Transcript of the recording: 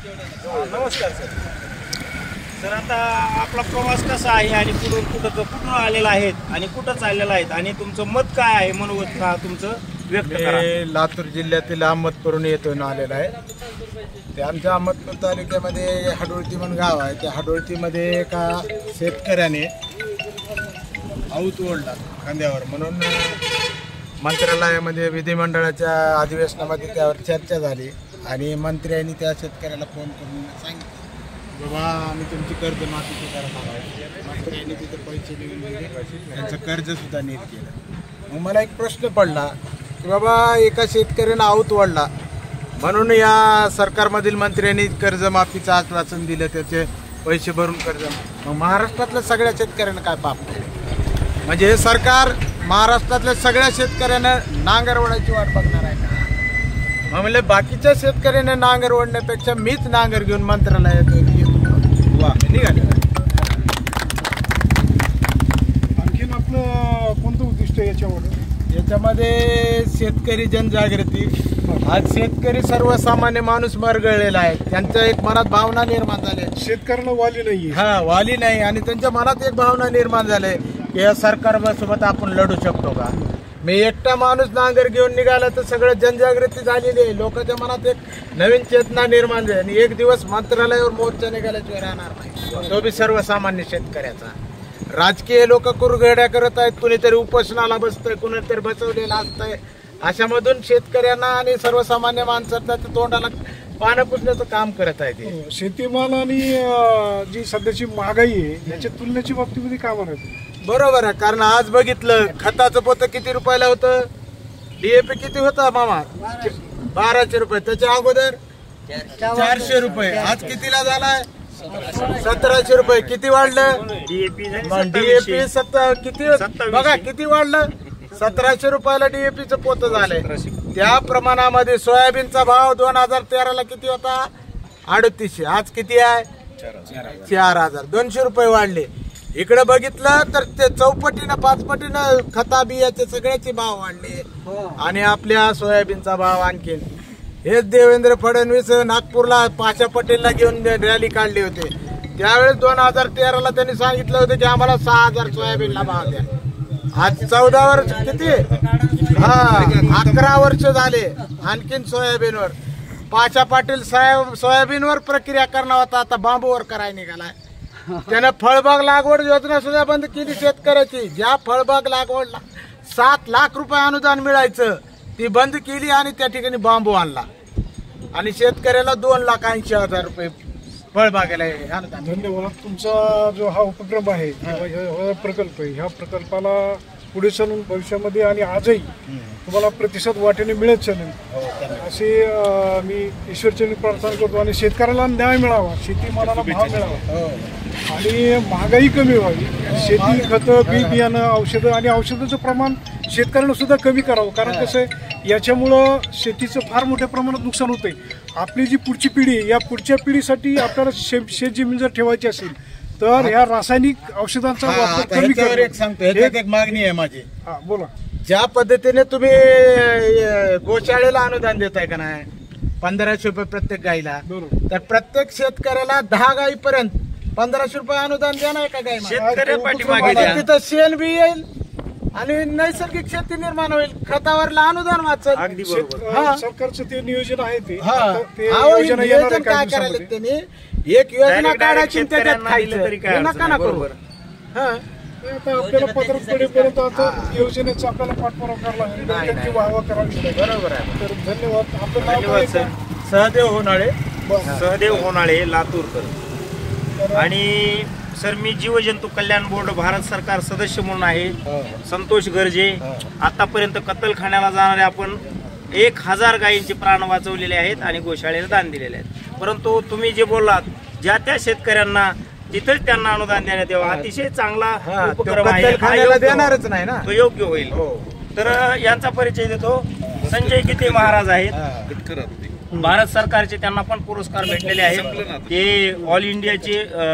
नमस्कार sir. Sir आता आपला प्रवास कसा आहे आणि कुठून आलेला आहेत आणि कुठं चाललेला आहेत आणि तुमचं मत काय आहे मनोगत का तुमचं व्यक्त करा. लातूर जिल्ह्यातील अहमदपूरहून येथून आलेला आहे. ते आमच्या अहमदपूर तालुक्यामध्ये हाडोळती म्हणून गाव आहे. त्या हाडोळतीमध्ये एका शेतकऱ्याने आऊत ओढला खांद्यावर म्हणून मंत्रालयामध्ये विधिमंडळाच्या अधिवेशनामध्ये त्यावर चर्चा झाली आणि मंत्र्यांनी त्या शेतकऱ्याला फोन करून सांगितलं बाबा आम्ही तुमची कर्जमाफी करणार आहे. मंत्र्यांनी तिथे पैसे देऊन दिले, त्यांचं कर्जसुद्धा नीट केलं. मग मला एक प्रश्न पडला की बाबा एका शेतकऱ्यानं आऊत ओढला म्हणून या सरकारमधील मंत्र्यांनी कर्जमाफीचं आश्वासन दिलं, त्याचे पैसे भरून कर्ज. मग महाराष्ट्रातल्या सगळ्या शेतकऱ्यांना काय पाप केलं? म्हणजे हे सरकार महाराष्ट्रातल्या सगळ्या शेतकऱ्यांना नांगर ओढायची वाट बघणार आहे का? मग म्हणजे बाकीच्या शेतकऱ्यांना नांगर ओढण्यापेक्षा मीच नांगर घेऊन मंत्रालयात निघाले. आणखीन आपलं कोणतं उद्दिष्ट याच्यामध्ये शेतकरी जनजागृती. आज शेतकरी सर्वसामान्य माणूस मरगळलेला आहे. त्यांच्या एक मनात भावना निर्माण झाली. शेतकऱ्यांना वाली नाही, वाली नाही आणि त्यांच्या मनात एक भावना निर्माण झाली की या सरकारसोबत आपण लढू शकतो का? मी एकटा माणूस नांगर घेऊन निघाला तर सगळं जनजागृती झालेली आहे. लोकांच्या मनात एक नवीन चेतना निर्माण झाली आणि एक दिवस मंत्रालयावर मोर्चा निघाल्याशिवाय राहणार नाही, तो बी सर्वसामान्य शेतकऱ्याचा. राजकीय लोक कुरघड्या करत आहेत, कुणीतरी उपोषणाला बसतंय, कुणीतरी बसवलेलं असतंय. अशामधून शेतकऱ्यांना आणि सर्वसामान्य माणसाच्या तोंडाला पानं पुसण्याचं काम करत आहे. शेतीमाल आणि जी सध्याची महागाई आहे याच्या तुलनेच्या बाबतीमध्ये काय म्हणायचं? बरोबर आहे, कारण आज बघितलं खताचं पोतं किती रुपयाला होतं, DAP किती होतं मामा? 1200 रुपये. त्याच्या अगोदर 400 रुपये. आज कितीला झालाय? 1700 रुपये. किती वाढलं? DAP किती बघा किती वाढलं? 1700 रुपयाला DAPचं पोतं झालंय. त्या प्रमाणामध्ये सोयाबीनचा भाव 2013ला किती होता? 3800. आज किती आहे? 4000. 200 रुपये वाढले. इकडे बघितलं तर ते 4पटीनं 5पटीनं खता बियाचे सगळ्याचे भाव वाढले आणि आपल्या सोयाबीनचा भाव आणखीन. हेच देवेंद्र फडणवीस नागपूरला पाशा पटेलला घेऊन रॅली काढली होती. त्यावेळेस 2013ला त्यांनी सांगितलं होतं की आम्हाला 6000 सोयाबीनला भाव द्या. आज 14 वर्ष किती? 11 वर्ष झाले आणखीन सोयाबीनवर. पाशा पाटील साहेब सोयाबीनवर प्रक्रिया करणार होता, आता बांबूवर करायला निघालाय. त्यानं फळबाग लागवड योजना सुद्धा बंद केली शेतकऱ्याची. ज्या फळबाग लागवडला 7 लाख रुपये अनुदान मिळायचं ती बंद केली आणि त्या ठिकाणी बांबू आणला आणि शेतकऱ्याला 2,80,000 रुपये फळबागेला अनुदान. धन्यवाद. तुमचा जो हा उपक्रम आहे, हा प्रकल्प आहे, ह्या प्रकल्पाला पुढे चालून भविष्यामध्ये आणि आजही तुम्हाला प्रतिसाद वाटेने मिळत चालेल असे मी ईश्वरचरणी प्रार्थना करतो. आणि शेतकऱ्याला न्याय मिळावा, शेतीमालाला भाव मिळावा आणि महागाई कमी व्हावी. शेती खतं, बी बियाणं, औषधं आणि औषधाचं प्रमाण शेतकऱ्यांना सुद्धा कमी करावं. कारण कसं आहे, याच्यामुळं शेतीचं फार मोठ्या प्रमाणात नुकसान होतंय. आपली जी पुढची पिढी आहे, या पुढच्या पिढीसाठी आपल्याला शेत जमीन जर ठेवायची असेल तर ह्या रासायनिक औषधांचा वापर कमी सांगतो. एक मागणी आहे माझी. बोला. ज्या पद्धतीने तुम्ही गोशाळेला अनुदान देताय का नाही, 1500 रुपये प्रत्येक गाईला, तर प्रत्येक शेतकऱ्याला 10 गाईपर्यंत 1500 रुपये अनुदान देणार का गाई? तिथं शेण बी येईल आणि नैसर्गिक शेती निर्माण होईल, खतावरला अनुदान वाचेल. सरकारचं ते नियोजन आहे. ते नियोजन काय करायला त्यांनी एक योजना काढायची त्याच्यात खायचं नका ना करू. आता आपल्याला पत्रक पडेपर्यंत आता योजनेचा आपल्याला पाठपुरावा करावा लागेल, त्यांची वाहवा करावी. बरोबर आहे. तर धन्यवाद. आपलं धन्यवाद सर. सहदेव होनाळे, सहदेव होनाळे, लातूरकर. आणि सर मी जीवजंतू कल्याण बोर्ड भारत सरकार सदस्य म्हणून आहे. संतोष गर्जे. आतापर्यंत कत्तलखान्याला जाणारे आपण 1000 गायींचे प्राण वाचवलेले आहेत आणि गोशाळेला दान दिलेले आहेत. परंतु तुम्ही जे बोललात ज्या त्या शेतकऱ्यांना तिथेच त्यांना अनुदान देण्यात यावं, अतिशय चांगला उपक्रम आहे. देणारच नाही ना, तो योग्य होईल. तर यांचा परिचय देतो. संजय गीते महाराज आहेत, भारत सरकारचे त्यांना पण पुरस्कार भेटलेले आहेत. ते ऑल इंडियाचे